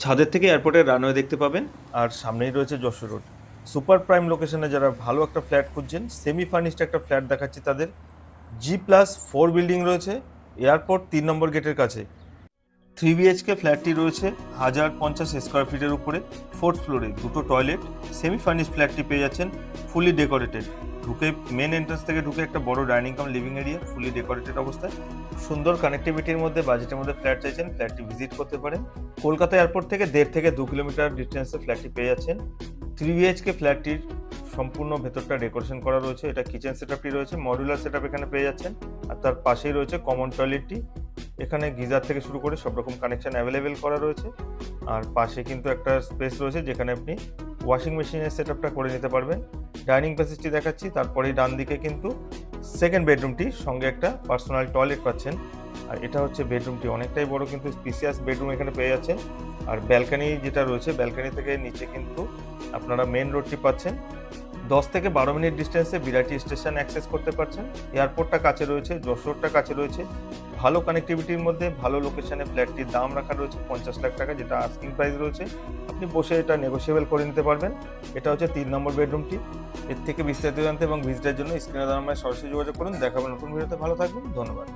ছাদের থেকে এয়ারপোর্টের রানওয়ে দেখতে পাবেন, আর সামনেই রয়েছে যশোর রোড। সুপার প্রাইম লোকেশনে যারা ভালো একটা ফ্ল্যাট খুঁজছেন, সেমি ফার্নিশড একটা ফ্ল্যাট দেখাচ্ছি তাদের। G+4 বিল্ডিং রয়েছে, এয়ারপোর্ট 3 নম্বর গেটের কাছে। 3 BHK ফ্ল্যাটটি রয়েছে 1050 স্কোয়ার ফিটের উপরে, 4th ফ্লোরে, দুটো টয়লেট, সেমি ফার্নিশ ফ্ল্যাটটি পেয়ে যাচ্ছেন ফুলি ডেকোরেটেড। ঢুকে মেন এন্ট্রান্স থেকে ঢুকে একটা বড় ডাইনিং কাম লিভিং এরিয়া, ফুলি ডেকোরেটেড অবস্থায়। সুন্দর কানেক্টিভিটির মধ্যে, বাজেটের মধ্যে ফ্ল্যাট চাইছেন, ফ্ল্যাটটি ভিজিট করতে পারেন। কলকাতা এয়ারপোর্ট থেকে 1.5 থেকে 2 কিলোমিটার ডিস্টেন্সে ফ্ল্যাটটি পেয়ে যাচ্ছেন। 3 BHK ফ্ল্যাটটির সম্পূর্ণ ভেতরটা ডেকোরেশন করা রয়েছে। এটা কিচেন সেটআপটি রয়েছে, মডিউলার সেটআপ এখানে পেয়ে যাচ্ছেন। আর তার পাশেই রয়েছে কমন টয়লেটটি। এখানে গিজার থেকে শুরু করে সব রকম কানেকশন অ্যাভেলেবেল করা রয়েছে। আর পাশে কিন্তু একটা স্পেস রয়েছে যেখানে আপনি ওয়াশিং মেশিনের সেটআপটা করে নিতে পারবেন। ডাইনিং প্যাসেজটি দেখাচ্ছি, তারপরেই ডান দিকে কিন্তু সেকেন্ড বেডরুমটি, সঙ্গে একটা পার্সোনাল টয়লেট পাচ্ছেন। আর এটা হচ্ছে বেডরুমটি, অনেকটাই বড় কিন্তু স্পেসিয়াস বেডরুম এখানে পেয়ে যাচ্ছেন। আর ব্যালকানি যেটা রয়েছে, ব্যালকানি থেকে নিচে কিন্তু আপনারা মেন রোডটি পাচ্ছেন। 10 থেকে 12 মিনিট ডিস্টেন্সে বিরাটি স্টেশন অ্যাক্সেস করতে পারছেন। এয়ারপোর্টটা কাছে রয়েছে, যশোরটা কাছে রয়েছে। ভালো কানেক্টিভিটির মধ্যে ভালো লোকেশনে ফ্ল্যাটটির দাম রাখা রয়েছে 50 লাখ টাকা, যেটা আস্কিং প্রাইস রয়েছে। আপনি বসে এটা নেগোসিয়েবল করে নিতে পারবেন। এটা হচ্ছে 3 নম্বর বেডরুমটি। এর থেকে বিস্তারিত জানতে এবং ভিজিটের জন্য স্ক্রিনে দেওয়া নাম্বারে সরাসরি যোগাযোগ করুন। দেখাবেন নতুন ভিডিওতে। ভালো থাকবেন, ধন্যবাদ।